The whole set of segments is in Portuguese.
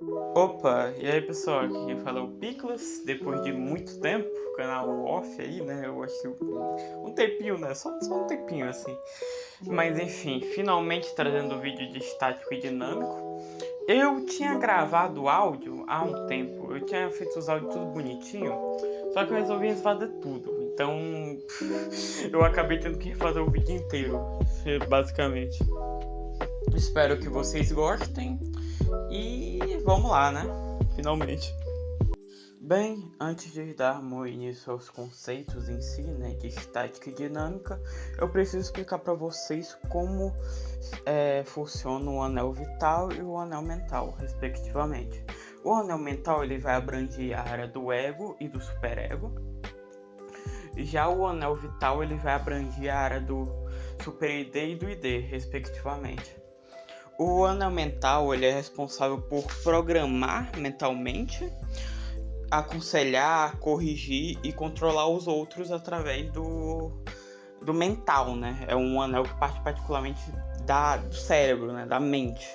Opa, e aí pessoal, aqui quem fala é o Piclas, depois de muito tempo, canal off aí, né, eu acho que um tempinho, né, só um tempinho assim, mas enfim, finalmente trazendo o vídeo de estático e dinâmico. Eu tinha gravado áudio há um tempo, eu tinha feito os áudios tudo bonitinho, só que eu resolvi refazer tudo, então eu acabei tendo que refazer o vídeo inteiro, basicamente. Espero que vocês gostem. E vamos lá, né? Finalmente. Bem, antes de darmos início aos conceitos em si, né, de estática e dinâmica, eu preciso explicar para vocês como funciona o anel vital e o anel mental, respectivamente. O anel mental ele vai abranger a área do ego e do superego. Já o anel vital ele vai abranger a área do super-id e do id, respectivamente. O anel mental ele é responsável por programar mentalmente, aconselhar, corrigir e controlar os outros através do mental, né? É um anel que parte particularmente do cérebro, né? Da mente.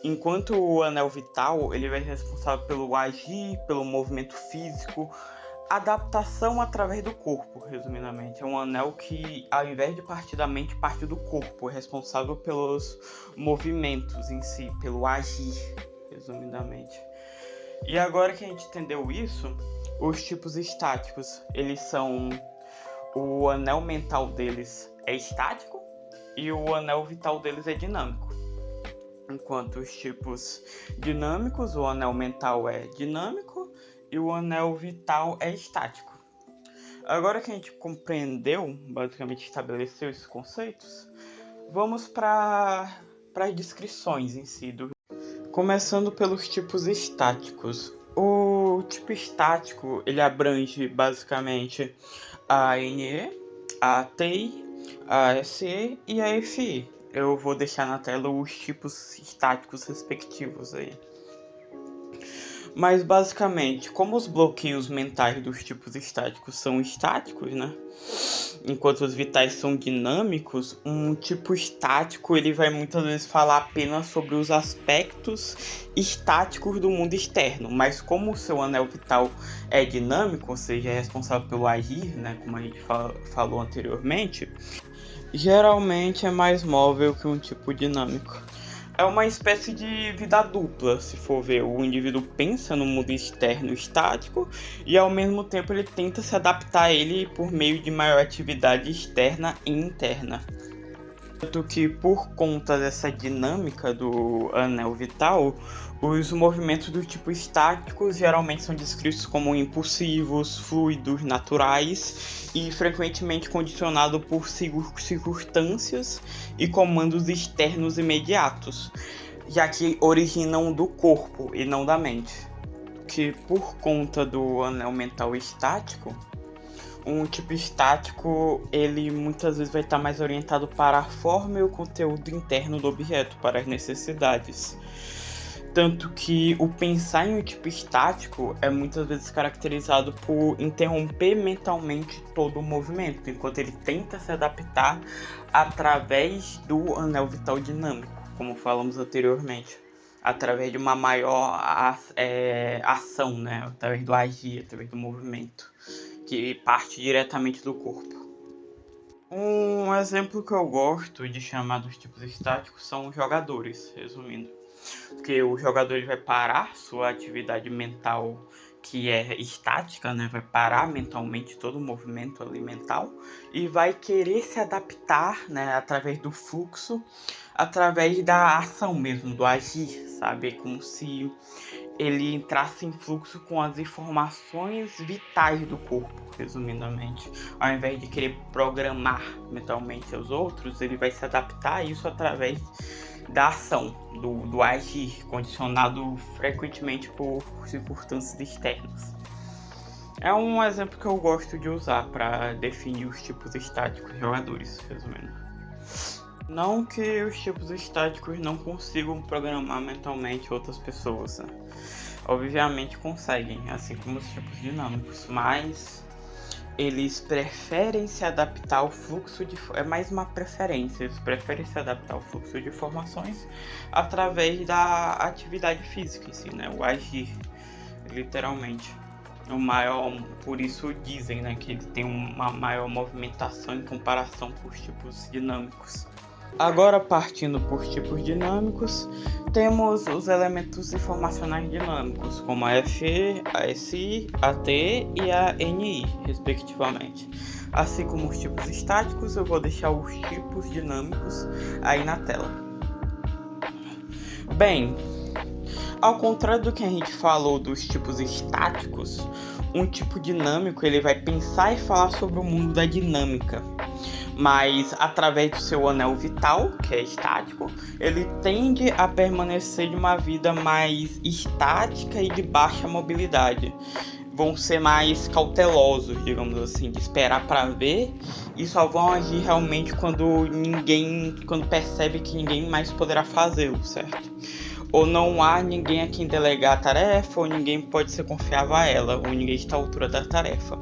Enquanto o anel vital ele vai ser responsável pelo agir, pelo movimento físico, adaptação através do corpo, resumidamente. É um anel que, ao invés de partir da mente, parte do corpo. É responsável pelos movimentos em si, pelo agir, resumidamente. E agora que a gente entendeu isso, os tipos estáticos, eles são... O anel mental deles é estático e o anel vital deles é dinâmico. Enquanto os tipos dinâmicos, o anel mental é dinâmico e o anel vital é estático. Agora que a gente compreendeu, basicamente estabeleceu esses conceitos, vamos para as descrições em si. Começando pelos tipos estáticos. O tipo estático ele abrange basicamente a ANE, a ATI, a SE e a FI. Eu vou deixar na tela os tipos estáticos respectivos aí. Mas basicamente, como os bloqueios mentais dos tipos estáticos são estáticos, né? Enquanto os vitais são dinâmicos, um tipo estático ele vai muitas vezes falar apenas sobre os aspectos estáticos do mundo externo, mas como o seu anel vital é dinâmico, ou seja, é responsável pelo agir, né, como a gente falou anteriormente, geralmente é mais móvel que um tipo dinâmico. É uma espécie de vida dupla, se for ver. O indivíduo pensa no mundo externo estático e ao mesmo tempo ele tenta se adaptar a ele por meio de maior atividade externa e interna. Tanto que por conta dessa dinâmica do anel vital, os movimentos do tipo estático geralmente são descritos como impulsivos, fluidos, naturais e frequentemente condicionados por circunstâncias e comandos externos imediatos, já que originam do corpo e não da mente. Que por conta do anel mental estático, um tipo estático, ele muitas vezes vai estar mais orientado para a forma e o conteúdo interno do objeto, para as necessidades. Tanto que o pensar em um tipo estático é muitas vezes caracterizado por interromper mentalmente todo o movimento, enquanto ele tenta se adaptar através do anel vital dinâmico, como falamos anteriormente, através de uma maior ação, né? Através do agir, através do movimento, que parte diretamente do corpo. Um exemplo que eu gosto de chamar dos tipos estáticos são os jogadores, resumindo. Porque o jogador ele vai parar sua atividade mental que é estática, né? Vai parar mentalmente todo o movimento ali mental e vai querer se adaptar, né? Através do fluxo, através da ação mesmo, do agir, sabe? Como se ele entrasse em fluxo com as informações vitais do corpo, resumidamente. Ao invés de querer programar mentalmente os outros, ele vai se adaptar a isso através da ação, do agir, condicionado frequentemente por circunstâncias externas. É um exemplo que eu gosto de usar para definir os tipos estáticos de jogadores, resumindo. Não que os tipos estáticos não consigam programar mentalmente outras pessoas, né? Obviamente conseguem, assim como os tipos dinâmicos, mas eles preferem se adaptar ao fluxo de... É mais uma preferência, eles preferem se adaptar ao fluxo de informações através da atividade física em si, né? O agir, literalmente. O maior, por isso dizem, né, que ele tem uma maior movimentação em comparação com os tipos dinâmicos. Agora, partindo por tipos dinâmicos, temos os elementos informacionais dinâmicos, como a FE, a SI, a T e a NI, respectivamente. Assim como os tipos estáticos, eu vou deixar os tipos dinâmicos aí na tela. Bem, ao contrário do que a gente falou dos tipos estáticos, um tipo dinâmico ele vai pensar e falar sobre o mundo da dinâmica. Mas através do seu anel vital, que é estático, ele tende a permanecer de uma vida mais estática e de baixa mobilidade. Vão ser mais cautelosos, digamos assim, de esperar para ver, e só vão agir realmente quando percebe que ninguém mais poderá fazê-lo, certo? Ou não há ninguém a quem delegar a tarefa, ou ninguém pode ser confiável a ela, ou ninguém está à altura da tarefa.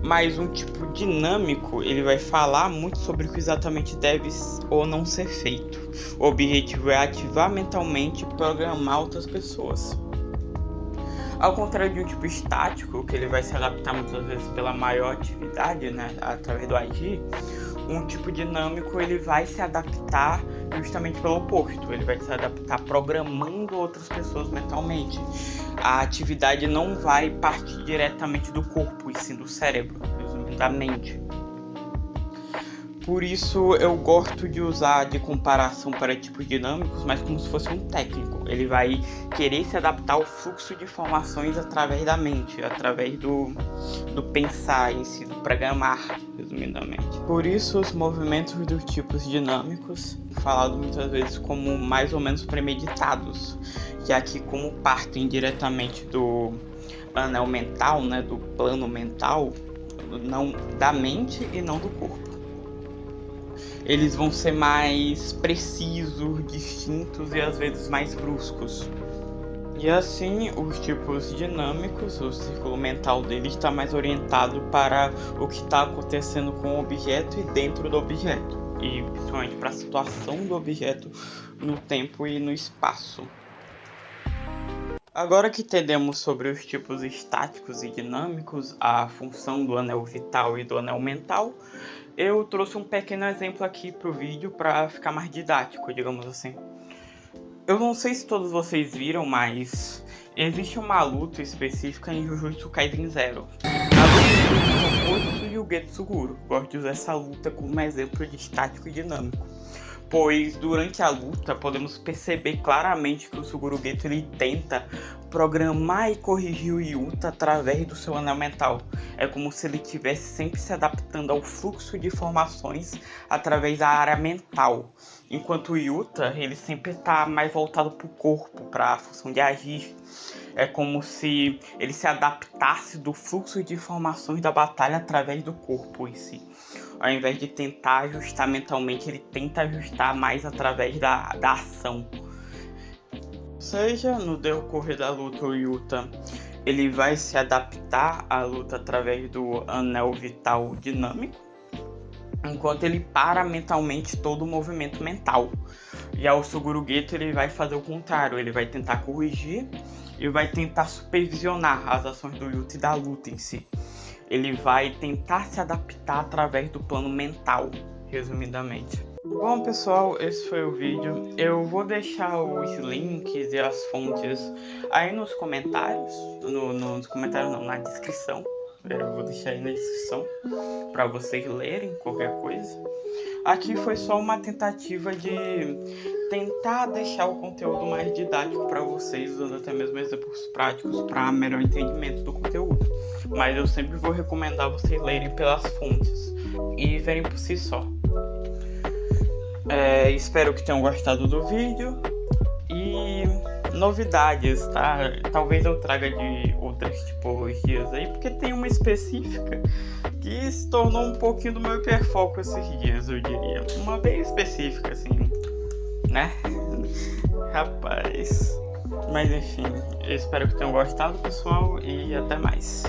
Mas um tipo dinâmico, ele vai falar muito sobre o que exatamente deve ou não ser feito. O objetivo é ativar mentalmente e programar outras pessoas. Ao contrário de um tipo estático, que ele vai se adaptar muitas vezes pela maior atividade, né, através do agir, um tipo dinâmico ele vai se adaptar justamente pelo oposto. Ele vai se adaptar programando outras pessoas mentalmente. A atividade não vai partir diretamente do corpo, e sim do cérebro, da mente. Por isso eu gosto de usar de comparação para tipos dinâmicos, mas como se fosse um técnico. Ele vai querer se adaptar ao fluxo de informações através da mente, através do pensar em si, do programar, resumidamente. Por isso os movimentos dos tipos dinâmicos são falados muitas vezes como mais ou menos premeditados, já que como partem diretamente do anel mental, né, do plano mental, não da mente e não do corpo. Eles vão ser mais precisos, distintos e às vezes mais bruscos. E assim, os tipos dinâmicos, o círculo mental dele está mais orientado para o que está acontecendo com o objeto e dentro do objeto, e principalmente para a situação do objeto no tempo e no espaço. Agora que entendemos sobre os tipos estáticos e dinâmicos, a função do anel vital e do anel mental, eu trouxe um pequeno exemplo aqui para o vídeo para ficar mais didático, digamos assim. Eu não sei se todos vocês viram, mas existe uma luta específica em Jujutsu Kaisen Zero. A luta entre o Oppotsu e o Getsuguro. Gosto de usar essa luta como exemplo de estático e dinâmico, pois durante a luta podemos perceber claramente que o Suguru Geto ele tenta programar e corrigir o Yuta através do seu anel mental. É como se ele estivesse sempre se adaptando ao fluxo de informações através da área mental, enquanto o Yuta ele sempre está mais voltado para o corpo, para a função de agir. É como se ele se adaptasse do fluxo de informações da batalha através do corpo em si. Ao invés de tentar ajustar mentalmente, ele tenta ajustar mais através da ação. Seja no decorrer da luta, o Yuta ele vai se adaptar à luta através do anel vital dinâmico, enquanto ele para mentalmente todo o movimento mental. Já o Suguru Geto ele vai fazer o contrário, ele vai tentar corrigir e vai tentar supervisionar as ações do Yuta e da luta em si. Ele vai tentar se adaptar através do plano mental, resumidamente. Bom pessoal, esse foi o vídeo. Eu vou deixar os links e as fontes aí nos comentários, nos comentários não, na descrição. Eu vou deixar aí na descrição para vocês lerem qualquer coisa. Aqui foi só uma tentativa de tentar deixar o conteúdo mais didático para vocês, usando até mesmo exemplos práticos para melhor entendimento do conteúdo. Mas eu sempre vou recomendar vocês lerem pelas fontes e verem por si só. Espero que tenham gostado do vídeo e novidades, tá? Talvez eu traga de outras tipologias aí, porque tem uma específica que se tornou um pouquinho do meu hiperfoco esses dias, eu diria. Uma bem específica, assim, né? Rapaz. Mas enfim, eu espero que tenham gostado, pessoal, e até mais.